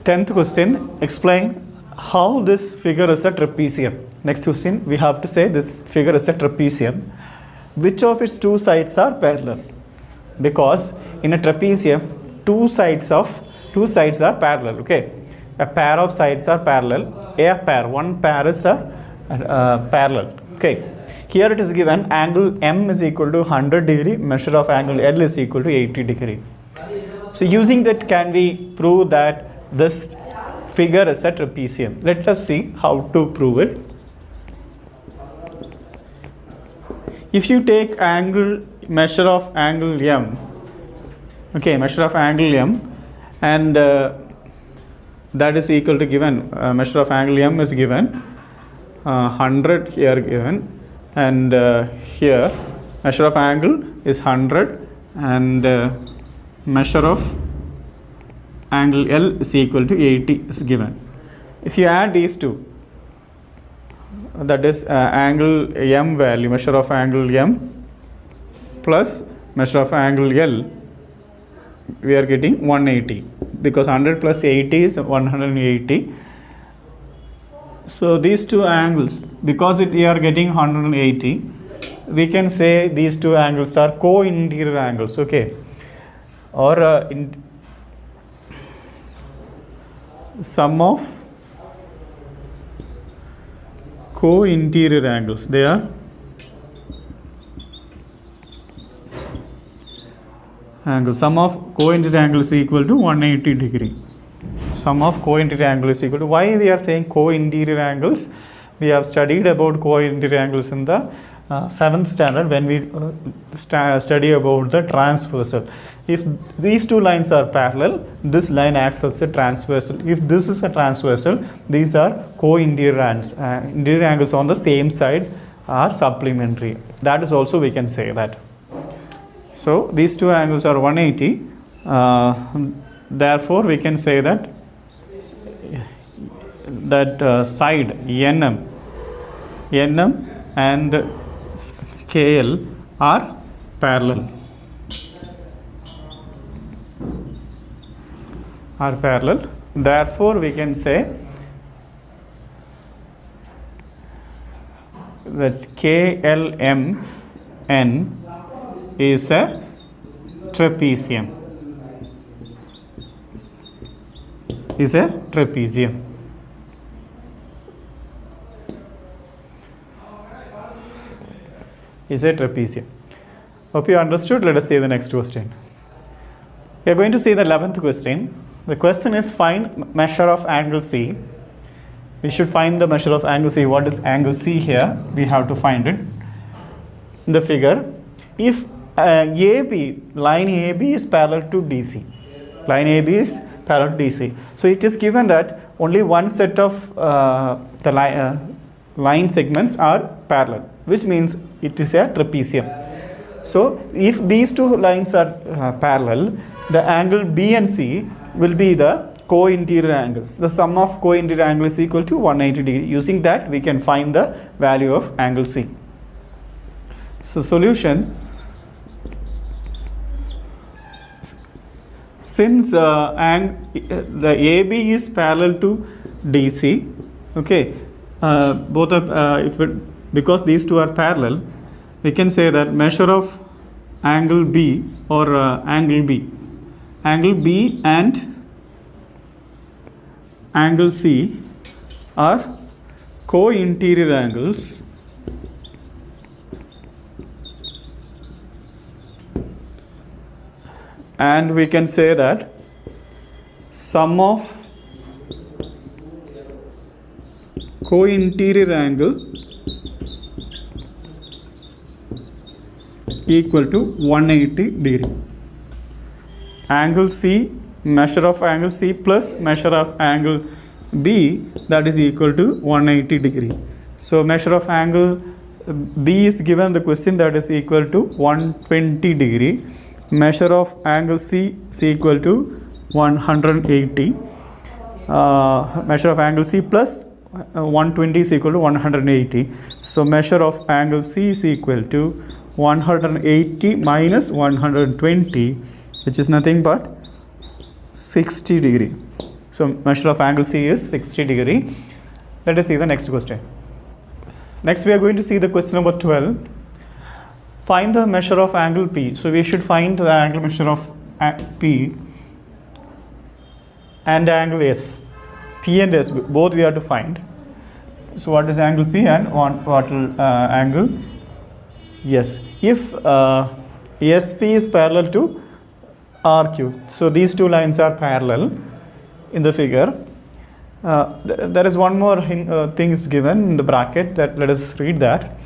10th question, explain how this figure is a trapezium. Next question, we have to say this figure is a trapezium. Which of its two sides are parallel? Because in a trapezium, two sides are parallel. Okay, a pair of sides are parallel. One pair is a parallel. Okay, here it is given angle M is equal to 100 degree, measure of angle L is equal to 80 degree. So using that, can we prove that this figure is a trapezium? Let us see how to prove it. If you take measure of angle M, okay, measure of angle M, and that is equal to given, measure of angle M is given 100 here given, and here measure of angle is 100, and measure of angle L is equal to 80 is given. If you add these two, that is angle M value, measure of angle M plus measure of angle L, we are getting 180, because 100 plus 80 is 180. So these two angles, because we are getting 180, we can say these two angles are co-interior angles, okay, or sum of co-interior angles. They are angle, sum of co-interior angle is equal to 180 degree. Sum of co-interior angle is equal to, why we are saying co-interior angles? We have studied about co-interior angles in the 7th standard when we study about the transversal. If these two lines are parallel, this line acts as a transversal. If this is a transversal, these are co-interior angles. Interior angles on the same side are supplementary. That is also we can say that. So these two angles are 180. Therefore, we can say that side NM and KL are parallel. Therefore, we can say that KLMN is a trapezium. Is a trapezium. Hope you understood. Let us see the next question. We are going to see the 11th question. The question is, find measure of angle C. We should find the measure of angle C. What is angle C here? We have to find it in the figure. If AB, line AB is parallel to DC. Line AB is parallel to DC. So it is given that only one set of the line segments are parallel, which means it is a trapezium. So if these two lines are parallel, the angle B and C will be the co-interior angles. The sum of co-interior angles is equal to 180 degree. Using that, we can find the value of angle C. So solution, since the AB is parallel to DC, okay, both are because these two are parallel, we can say that measure of angle B or angle B and angle C are co-interior angles, and we can say that sum of co-interior angle equal to 180 degree. Angle C, measure of angle C plus measure of angle B, that is equal to 180 degree. So measure of angle B is given the question, that is equal to 120 degree. Measure of angle C is equal to 180. Measure of angle C plus 120 is equal to 180. So measure of angle C is equal to 180 minus 120, which is nothing but 60 degree. So measure of angle C is 60 degree. Let us see the next question. Next we are going to see the question number 12. Find the measure of angle P. So we should find the angle measure of P and angle S. P and S both we have to find. So what is angle P and what angle S? If SP is parallel to RQ, so these two lines are parallel in the figure. There is one more thing is given in the bracket, that let us read that.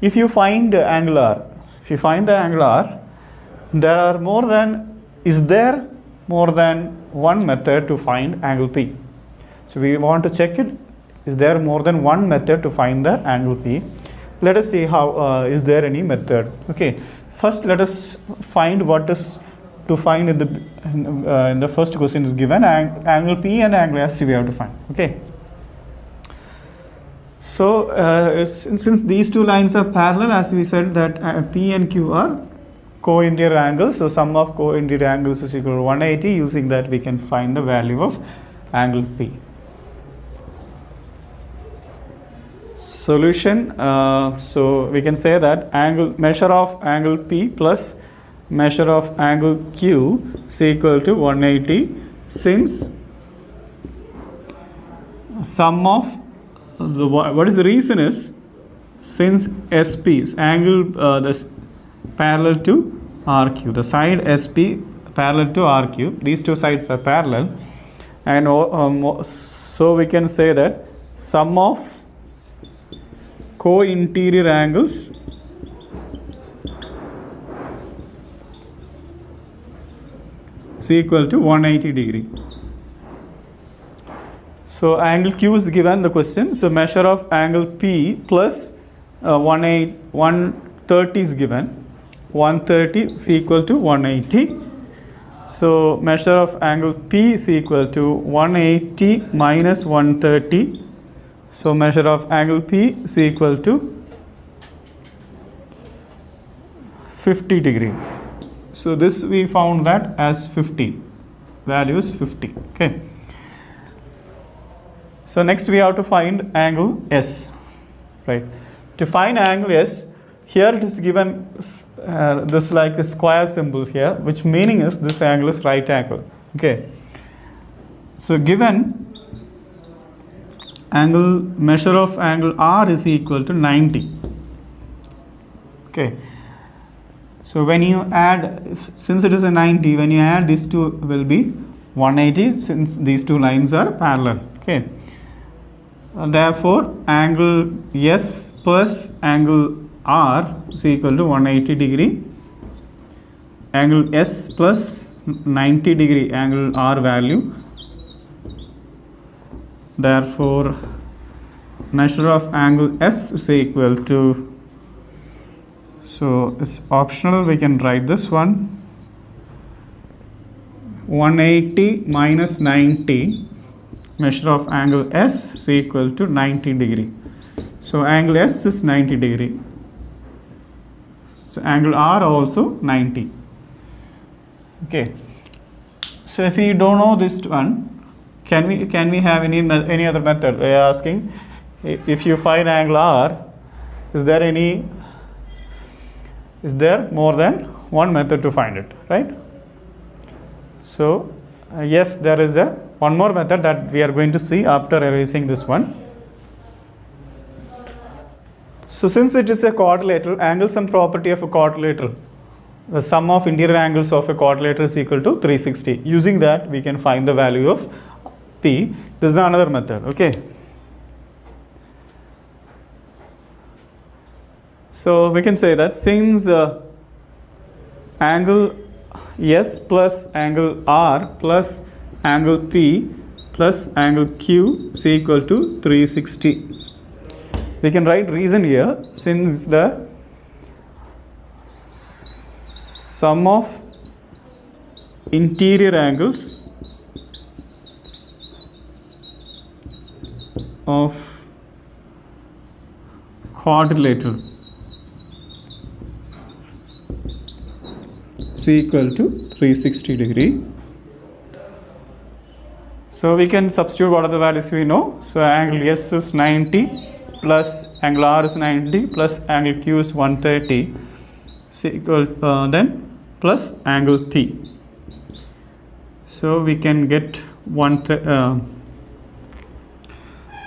If you find angle R, if you find the angle R, is there more than one method to find angle P? So we want to check it. Is there more than one method to find the angle P? Let us see how is there any method. Okay, first let us find what is to find in the first question is given angle P and angle S we have to find. Okay, so since these two lines are parallel, as we said that P and Q are co-interior angles, so sum of co-interior angles is equal to 180. Using that we can find the value of angle P. Solution, so we can say that measure of angle P plus measure of angle Q is equal to 180, since sum of what is the reason is, since SP is angle this parallel to RQ, the side SP parallel to RQ, these two sides are parallel, and so we can say that sum of co-interior angles is equal to 180 degree. So angle Q is given the question. So measure of angle P plus 130 is given. 130 is equal to 180. So measure of angle P is equal to 180 minus 130. So measure of angle P is equal to 50 degree. So this we found that as 50. Value is 50. Okay. So next we have to find angle S. Right. To find angle S, here it is given this like a square symbol here, which meaning is this angle is right angle. Okay. So given angle measure of angle R is equal to 90. Okay. So when you add, since it is a 90, when you add these two will be 180, since these two lines are parallel. Okay. Therefore angle S plus angle R is equal to 180 degree. Angle S plus 90 degree angle R value. Therefore measure of angle S is equal to, so it's optional, we can write this one, 180 minus 90, measure of angle S is equal to 90 degree. So angle S is 90 degree. So angle R also 90. Okay. So if you don't know this one, can we have any other method? They are asking, if you find angle R, is there more than one method to find it, right? So yes, there is one more method that we are going to see after erasing this one. So since it is a quadrilateral, angle sum property of a quadrilateral, the sum of interior angles of a quadrilateral is equal to 360. Using that we can find the value of P. This is another method. Okay. So we can say that since angle S plus angle R plus angle P plus angle Q is equal to 360. We can write reason here, since the sum of interior angles of quadrilateral is equal to 360 degree. So So we can substitute what are the values we know. So angle S is 90 plus angle R is 90 plus angle Q is 130 is equal then plus angle P. So we can get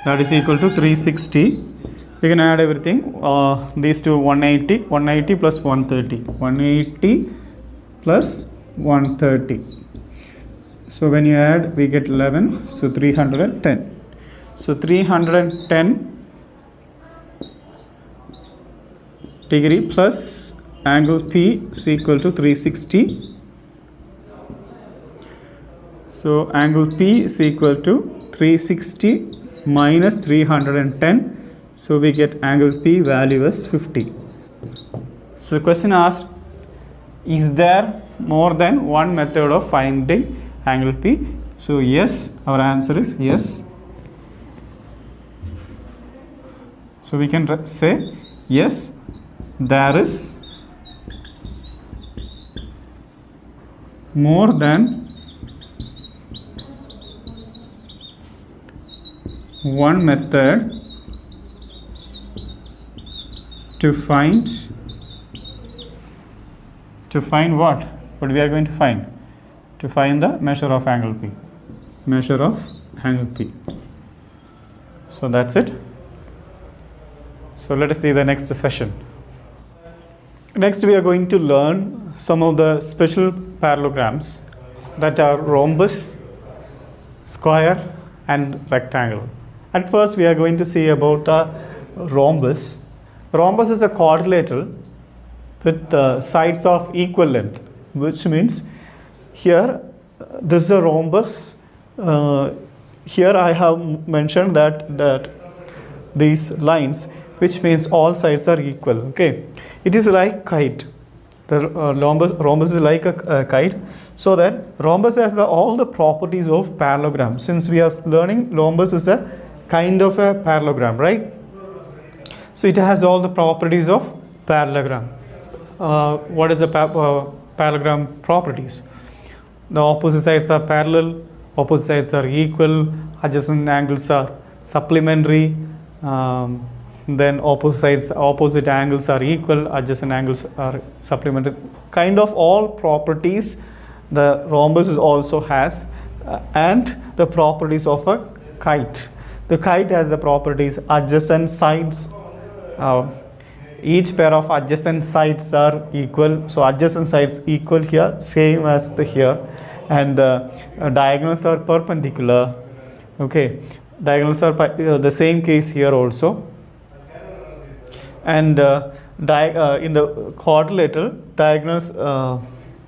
that is equal to 360. We can add everything. These two 180 plus 130. 180 plus 130. So when you add, we get 11. So 310. So 310 degree plus angle P is equal to 360. So angle P is equal to 360 minus 310. So we get angle P value as 50. So the question asked, is there more than one method of finding angle P? So yes, our answer is yes. So we can say yes, there is more than one method to find what? What we are going to find? To find the measure of angle P. Measure of angle P. So that's it. So let us see the next session. Next we are going to learn some of the special parallelograms that are rhombus, square and rectangle. At first we are going to see about a rhombus. Rhombus is a quadrilateral with sides of equal length, which means here this is a rhombus. Here I have mentioned that these lines, which means all sides are equal. Okay, it is like kite. The rhombus is like a kite. So that rhombus has all the properties of parallelogram. Since we are learning rhombus is a kind of a parallelogram, right? So it has all the properties of parallelogram. What is the parallelogram properties? The opposite sides are parallel, opposite sides are equal, adjacent angles are supplementary, then opposite angles are equal, adjacent angles are supplementary. Kind of all properties the rhombus also has, and the properties of a kite. The kite has the properties adjacent sides. Each pair of adjacent sides are equal. So adjacent sides equal here, same as the here, and the diagonals are perpendicular. Okay, diagonals are the same case here also. And in the quadrilateral, diagonals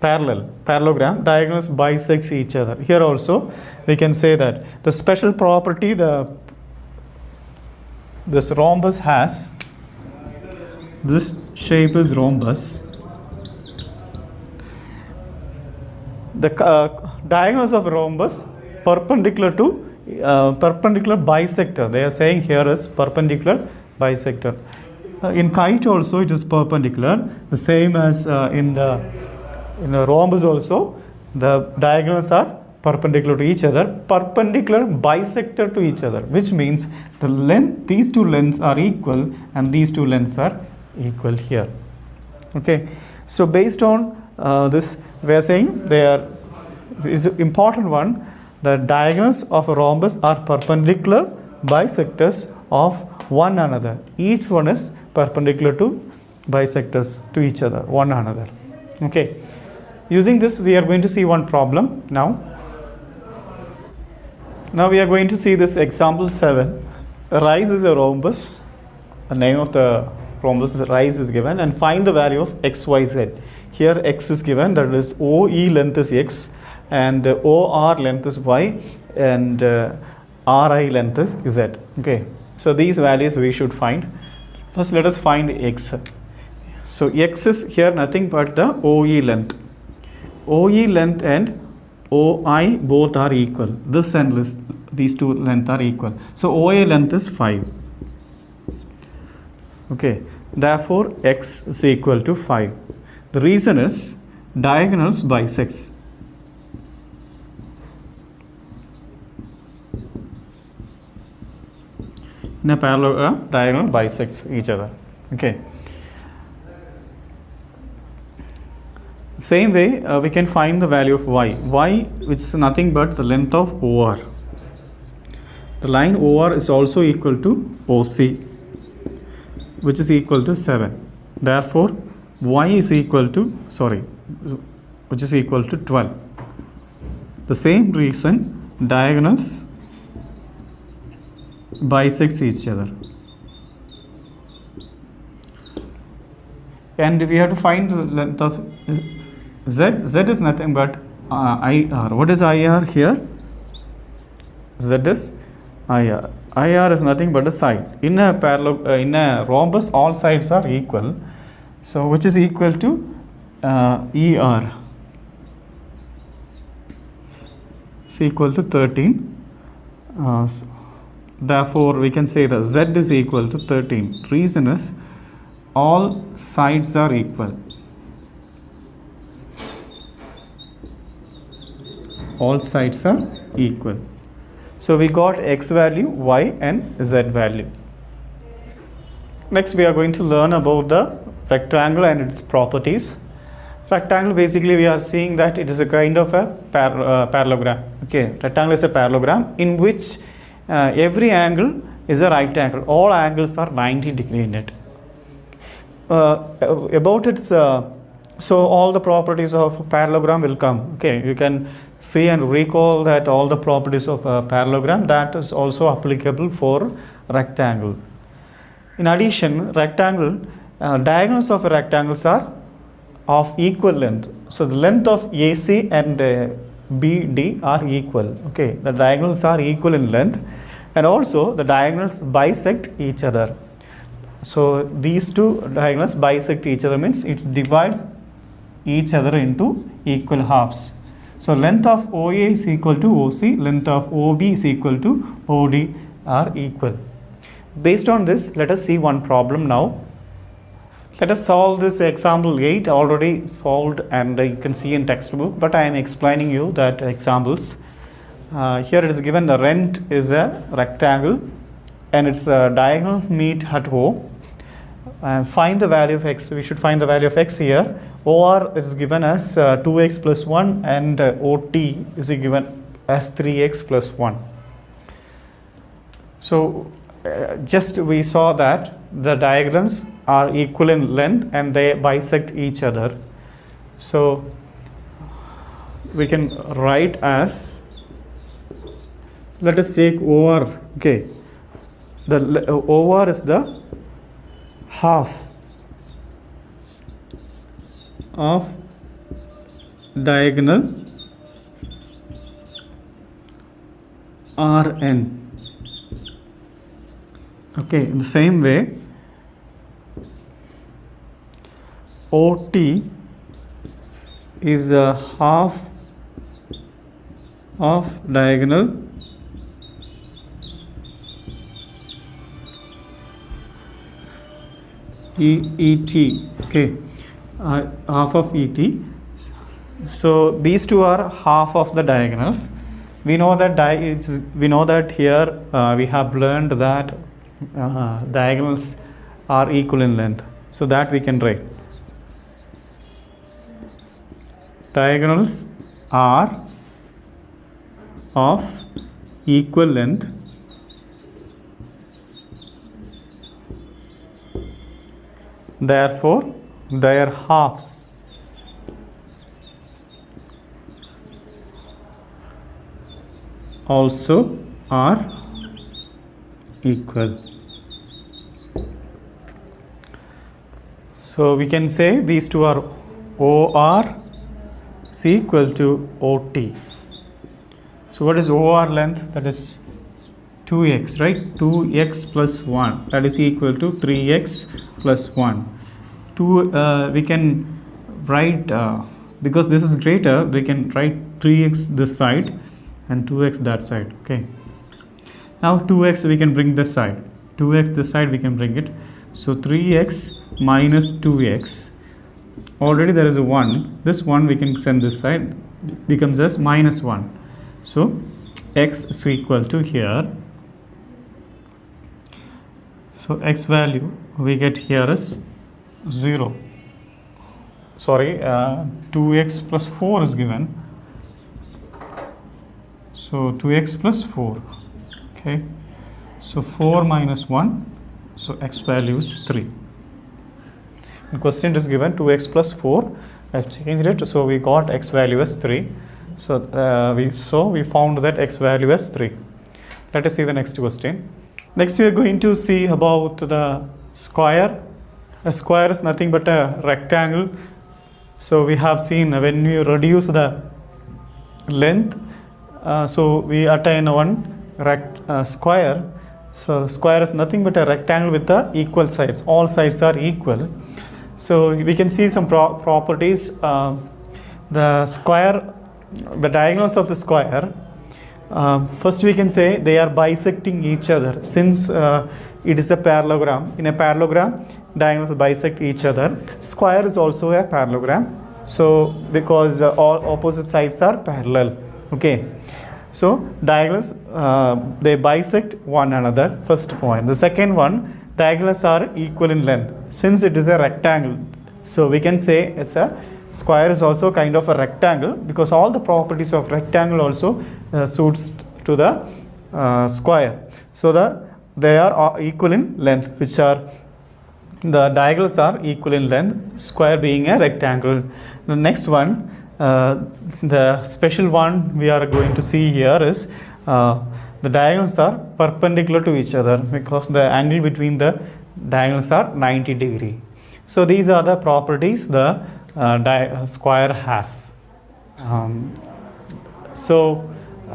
parallelogram, diagonals bisect each other. Here also we can say that the special property this rhombus has, this shape is rhombus. The diagonals of rhombus perpendicular to perpendicular bisector. They are saying here is perpendicular bisector. In kite also it is perpendicular, the same as in the rhombus also. The diagonals are perpendicular to each other, perpendicular bisector to each other, which means the length, these two lengths are equal and these two lengths are equal here. Okay, so based on this we are saying is an important one. The diagonals of a rhombus are perpendicular bisectors of one another. Each one is perpendicular to bisectors to each other, one another. Okay, using this we are going to see one problem now. Now we are going to see this example 7. Rise is a rhombus. The name of the rhombus rise is given, and find the value of x, y, z. Here x is given, that is OE length is x, and OR length is y, and RI length is z. Okay, so these values we should find. First let us find x. So x is here nothing but the OE length. OE length and OI both are equal. This and this, these two lengths are equal. So OA length is 5. Okay, therefore x is equal to 5. The reason is diagonals bisects. in a parallelogram, diagonal bisects each other. Okay. Same way, we can find the value of y. Y, which is nothing but the length of OR. The line OR is also equal to OC, which is equal to 7. Therefore, y is equal to, which is equal to 12. The same reason, diagonals bisects each other. And we have to find the length of z. Z is nothing but IR. What is IR here? Z is IR. IR is nothing but a side. In a in a rhombus, all sides are equal. So, which is equal to ER. Is equal to 13. Therefore, we can say that Z is equal to 13. Reason is all sides are equal. All sides are equal. So, we got x value, y and z value. Next, we are going to learn about the rectangle and its properties. Rectangle, basically we are seeing that it is a kind of a parallelogram. Okay, rectangle is a parallelogram in which every angle is a right angle. All angles are 90 degree in it. About its so all the properties of parallelogram will come. Okay, you can see and recall that all the properties of a parallelogram, that is also applicable for rectangle. In addition, rectangle diagonals of a rectangles are of equal length. So the length of AC and BD are equal. Okay, the diagonals are equal in length, and also the diagonals bisect each other. So these two diagonals bisect each other means it divides each other into equal halves. So length of OA is equal to OC, length of OB is equal to OD are equal. Based on this, let us see one problem now. Let us solve this example 8, already solved, and you can see in textbook, but I am explaining you that examples. Here it is given the rent is a rectangle and its diagonal meet at O. Find the value of x. We should find the value of x here. OR is given as 2x plus 1 and OT is given as 3x plus 1. So just we saw that the diagrams are equal in length and they bisect each other. So we can write as, let us take OR. Okay, the OR is the half of diagonal RN. Okay, in the same way, OT is a half of diagonal ET. Okay, half of ET. So these two are half of the diagonals. We know that here we have learned that diagonals are equal in length, so that we can write diagonals are of equal length therefore their halves also are equal. So we can say these two are OR is equal to OT. So what is OR length? That is 2x, right? 2x plus 1, that is equal to 3x plus 1. We can write, because this is greater, we can write 3x this side and 2x that side. Okay, now 2x we can bring this side, 2x this side we can bring it. So 3x minus 2x, already there is a 1, this 1 we can send this side, becomes as minus 1. So x is equal to here So x value we get here is 0. Sorry, 2x plus 4 is given. So 2x plus 4. Okay. So 4 minus 1. So x value is 3. The question is given 2x plus 4. I've changed it. So we got x value as 3. So we found that x value as 3. Let us see the next question. Next we are going to see about the square. A square is nothing but a rectangle. So we have seen when we reduce the length, so we attain one square. So square is nothing but a rectangle with the equal sides. All sides are equal. So we can see some properties. The square, the diagonals of the square. First we can say they are bisecting each other, since it is a parallelogram. In a parallelogram, diagonals bisect each other. Square is also a parallelogram. So because all opposite sides are parallel. Okay. So diagonals, they bisect one another. First point. The second one, diagonals are equal in length. Since it is a rectangle, so we can say it's a square is also kind of a rectangle, because all the properties of rectangle also suits to the square. So they are equal in length, which are the diagonals are equal in length, square being a rectangle. The next one, the special one we are going to see here is the diagonals are perpendicular to each other, because the angle between the diagonals are 90 degree. So these are the properties the square has.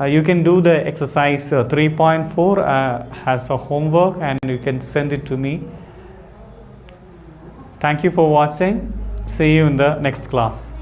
You can do the exercise 3.4 as a homework, and you can send it to me. Thank you for watching. See you in the next class.